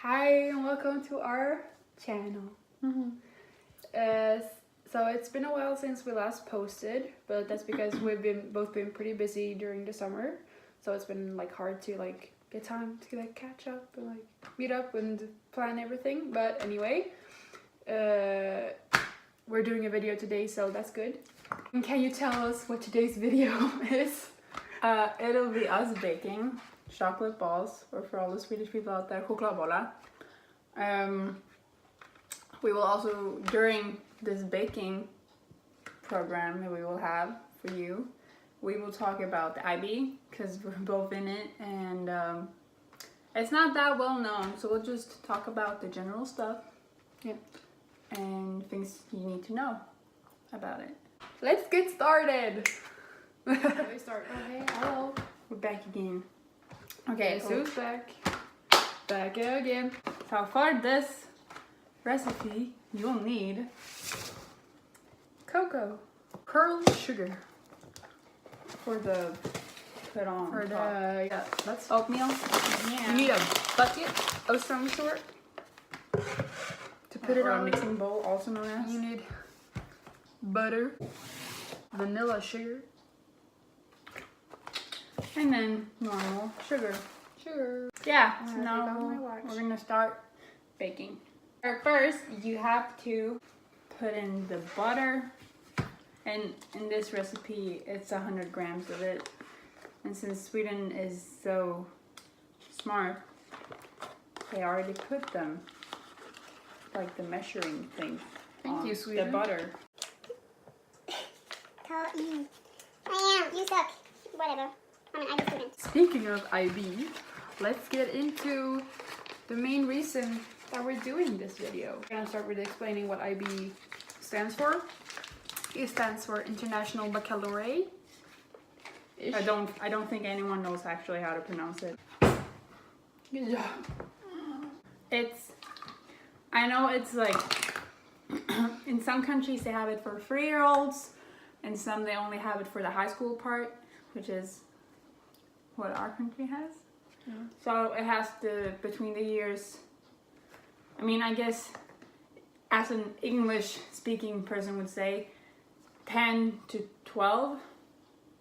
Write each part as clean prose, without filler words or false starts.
Hi and welcome to our channel. So it's been a while since we last posted, but that's because we've both been pretty busy during the summer. So it's been hard to get time to catch up and meet up and plan everything. But anyway, we're doing a video today, so that's good. And can you tell us what today's video is? It'll be us baking chocolate balls, or for all the Swedish people out there, chokladbollar. We will also, during this baking program that we will have for you, we will talk about the IB, because we're both in it, and it's not that well known, so we'll just talk about the general stuff and things you need to know about it. Let's get started! Let me start. Oh, hey, hello. We're back again. Okay, so who's back? Back again. So for this recipe, you'll need cocoa, pearl sugar for the put on for top. that's Oatmeal. You need a bucket of some sort to put it or on. a mixing bowl, also known as. You need butter, vanilla sugar, and then normal sugar. Sugar. Yeah, I so have now it on my watch. we're gonna start baking. First, you have to put in the butter, and in this recipe, it's 100 grams of it. And since Sweden is so smart, they already put them, like the measuring thing. Thank you, Sweden. The butter. You suck. Whatever. I just couldn't. Speaking of IB, let's get into the main reason that we're doing this video. We're gonna start with explaining what IB stands for. It stands for International Baccalaureate. I don't think anyone knows actually how to pronounce it. Good job. I know it's in some countries they have it for 3-year-olds, and some they only have it for the high school part, which is what our country has. Yeah. So it has between the years, I mean, I guess as an English speaking person would say 10 to 12,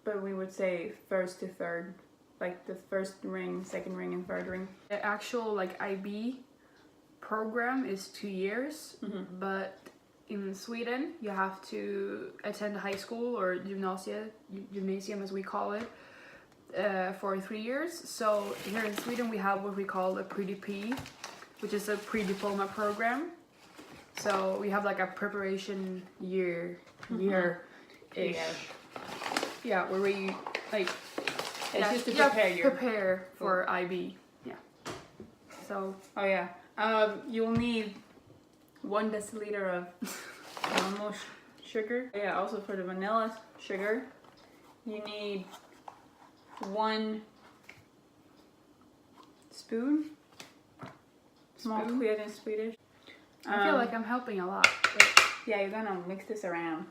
but we would say first to third, like the first ring, second ring, and third ring. The actual IB program is 2 years, but in Sweden you have to attend high school, or gymnasium as we call it, for 3 years. So here in Sweden we have what we call a pre-DP, which is a pre-diploma program. So we have a preparation year-ish. Yeah, where we It's just to prepare for IB. Yeah. So you'll need 1 deciliter of normal sugar. Yeah, also for the vanilla sugar, you need 1 spoon. Small sked in Swedish. I feel like I'm helping a lot. But yeah, you're gonna mix this around.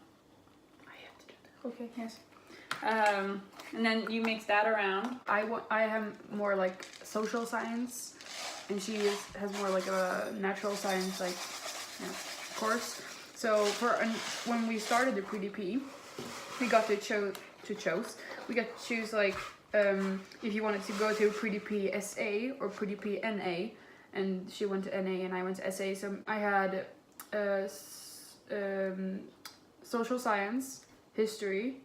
I have to do that. Okay, yes. And then you mix that around. I have more social science, and she has more a natural science course. So when we started the pre-DP, we got to choose. We got to choose if you wanted to go to pre-DP SA or pre-DP NA, and she went to NA and I went to SA. So I had social science, history,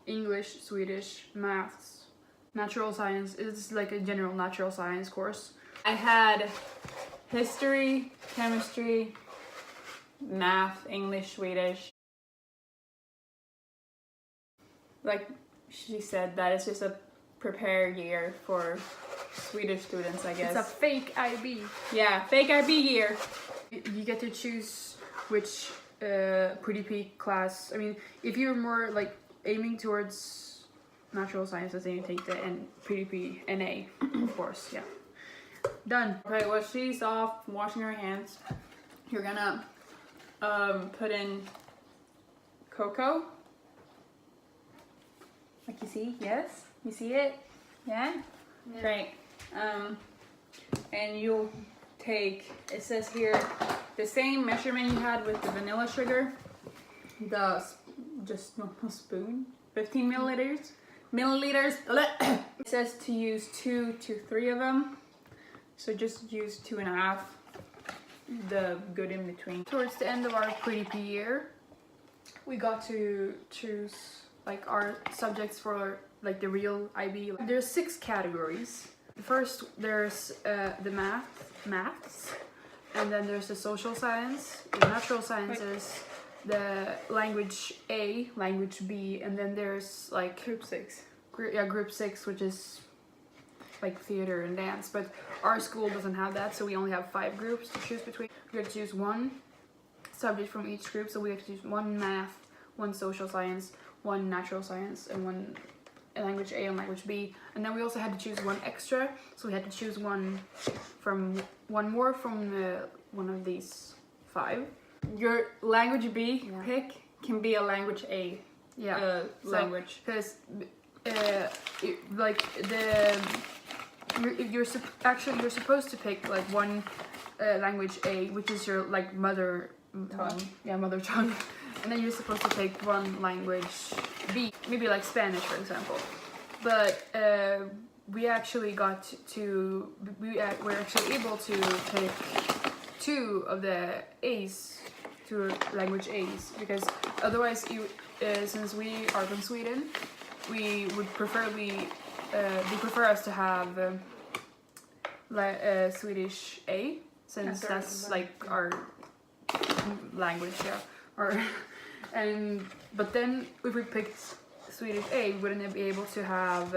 English, Swedish, maths, natural science. It's a general natural science course. I had history, chemistry, math, English, Swedish. Like she said, that is just a prepare year for Swedish students, I guess. It's a fake IB. Yeah, fake IB year. You get to choose which pre-DP class. I mean, if you're more aiming towards natural sciences, then you take the pre-DP NA, of course. Yeah. Done. Okay, while she's off washing her hands, you're gonna put in cocoa. Like you see, yes? You see it? Yeah? Great. And you'll take, it says here, the same measurement you had with the vanilla sugar, just normal spoon, 15 milliliters. It says to use 2 to 3 of them, so just use 2.5, the good in between. Towards the end of our pre-P year, we got to choose like our subjects for like the real IB. There's 6 categories. First, there's the maths, and then there's the social science, the natural sciences, the language A, language B, and then there's like Group 6. Group 6, which is like theater and dance. But our school doesn't have that, so we only have 5 groups to choose between. We have to choose 1 subject from each group, so we have to choose 1 math, 1 social science, 1 natural science, and 1 language A and language B. And then we also had to choose 1 extra, so we had to choose one more from one of these 5. Your language B pick can be a language A language. Because like you're supposed to pick like 1 language A, which is your like mother tongue. Mother tongue. And then you're supposed to take 1 language B, maybe like Spanish, for example. But we actually got to, we're actually able to pick 2 of the A's, 2 language A's, because otherwise, since we are from Sweden, we would they prefer us to have Swedish A, since that's like our language, but then if we picked Swedish A, we wouldn't be able to have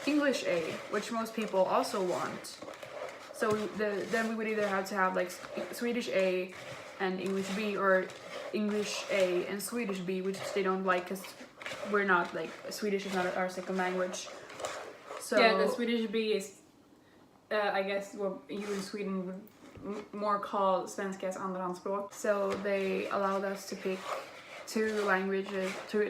English A, which most people also want. So then we would either have to have like Swedish A and English B, or English A and Swedish B, which they don't like because we're not like, Swedish is not our second language. So yeah, the Swedish B is, I guess what you in Sweden would more call svenska as andrahandsspråk. So they allowed us to pick 2 language A, 2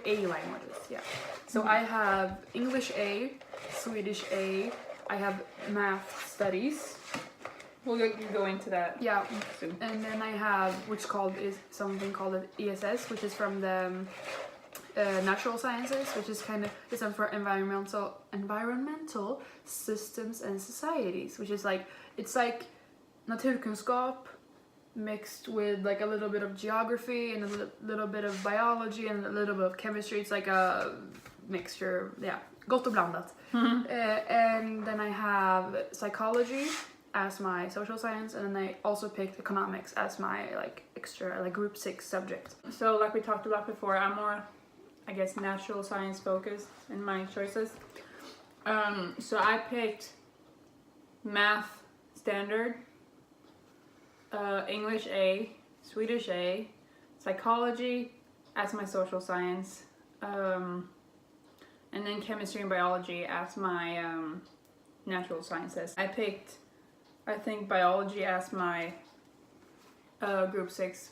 A languages, yeah. So I have English A, Swedish A, I have math studies. We'll go into that. Yeah, soon. And then I have something called an ESS, which is from the natural sciences, which is it's for environmental systems and societies, which is like, it's like naturkunskap mixed with like a little bit of geography and a little bit of biology and a little bit of chemistry. It's like a mixture, gott och blandat. And then I have psychology as my social science, and then I also picked economics as my like extra, like group 6 subject. So like we talked about before, I'm more, I guess, natural science focused in my choices. So I picked math standard, English A, Swedish A, psychology as my social science, and then chemistry and biology as my natural sciences. I picked, I think, biology as my group 6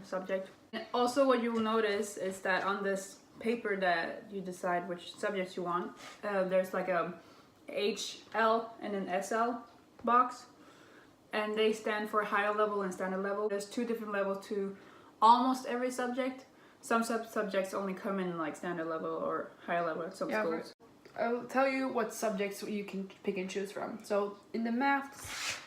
subject. And also what you will notice is that on this paper that you decide which subjects you want, there's like a HL and an SL box, and they stand for higher level and standard level. There's 2 different levels to almost every subject. Some subjects only come in like standard level or higher level at some schools. I'll tell you what subjects you can pick and choose from. So in the maths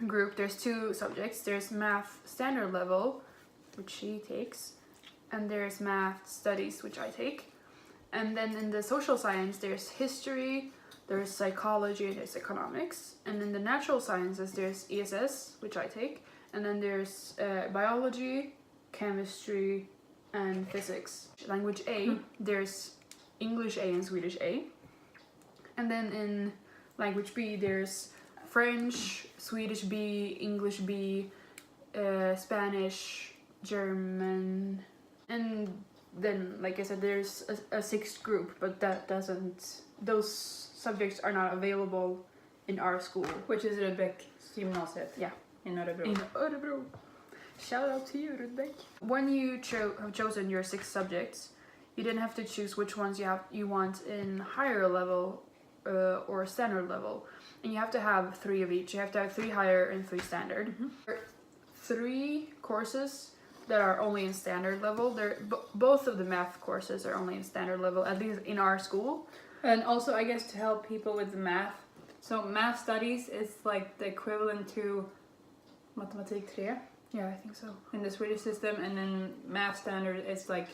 group, there's 2 subjects. There's math standard level, which she takes, and there's math studies, which I take. And then in the social science, there's history, there's psychology, and there's economics. And in the natural sciences, there's ESS, which I take. And then there's biology, chemistry, and physics. Language A, there's English A and Swedish A. And then in language B, there's French, Swedish B, English B, Spanish, German, and then, like I said, there's a 6th group, but those subjects are not available in our school. Which is Rudbeck gymnasiet. Yeah. In Örebro. In Örebro. Shout out to you, Rudbeck. When you have chosen your 6 subjects, you didn't have to choose which ones you want in higher level or standard level, and you have to have 3 of each. You have to have 3 higher and 3 standard. 3 courses that are only in standard level. Both of the math courses are only in standard level, at least in our school. And also, I guess, to help people with the math. So math studies is like the equivalent to matematik 3. Yeah, I think so. In the Swedish system, and then math standard is like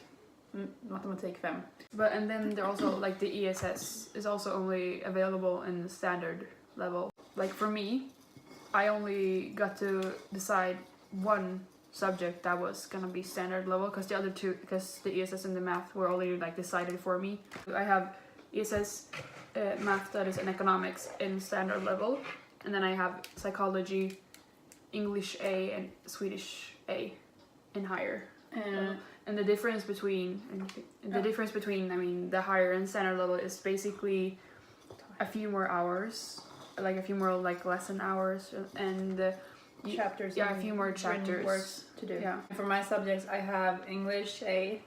matematik 5. But and then there also like the ESS is also only available in the standard level. Like for me, I only got to decide one subject that was gonna be standard level, because the other 2, because the ESS and the math were already like decided for me. I have ESS, math studies and economics in standard level, and then I have psychology, English A and Swedish A in higher. And the difference between I mean the higher and standard level is basically a few more hours, like a few more like lesson hours, and Chapters. Yeah, a few more chapters works to do. Yeah. For my subjects, I have English A,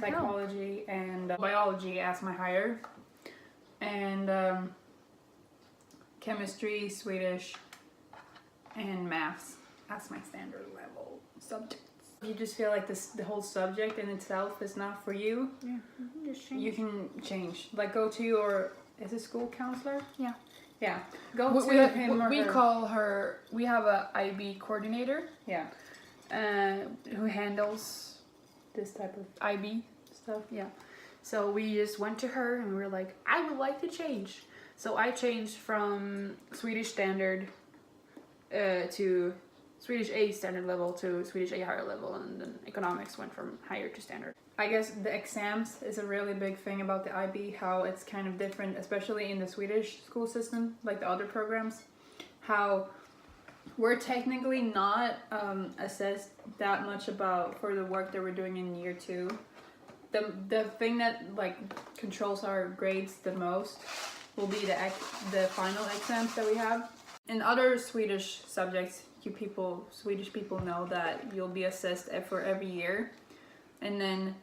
psychology, and biology as my higher, and chemistry, Swedish, and maths as my standard level subjects. If you just feel like the whole subject in itself is not for you, you can change. Like go to your, is it school counselor? Yeah. Yeah. Go to him or we her. call her. We have a IB coordinator. Yeah. Who handles This type of IB stuff. Yeah. So we just went to her and we were like, I would like to change. So I changed from Swedish standard to Swedish A standard level to Swedish A higher level, and then economics went from higher to standard. I guess the exams is a really big thing about the IB, how it's kind of different, especially in the Swedish school system, like the other programs, how we're technically not assessed that much for the work that we're doing in year 2. The thing that like controls our grades the most will be the final exams that we have. In other Swedish subjects, Swedish people know that you'll be assessed for every year, and then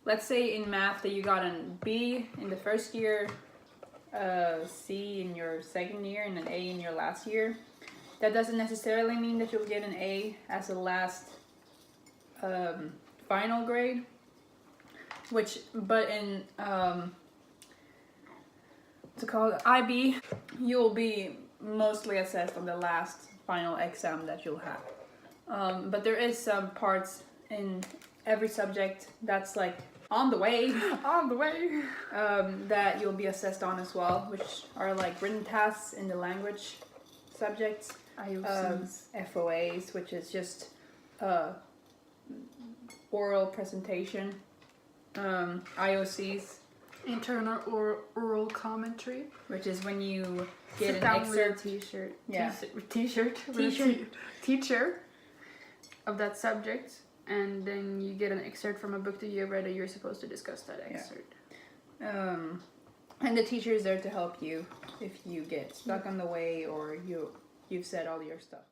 let's say in math that you got an B in the first year, C in your second year, and an A in your last year. That doesn't necessarily mean that you'll get an A as a last final grade. But in to call it IB, you'll be mostly assessed on the last final exam that you'll have. But there is some parts in every subject that's like on the way that you'll be assessed on as well, which are like written tasks in the language subjects, FOAs, which is just oral presentation, IOCs, internal or oral commentary, which is when you get sit an down excerpt. with a t-shirt, Yeah. teacher of that subject, and then you get an excerpt from a book that you read, and you're supposed to discuss that excerpt. And the teacher is there to help you if you get stuck on the way or you've said all your stuff.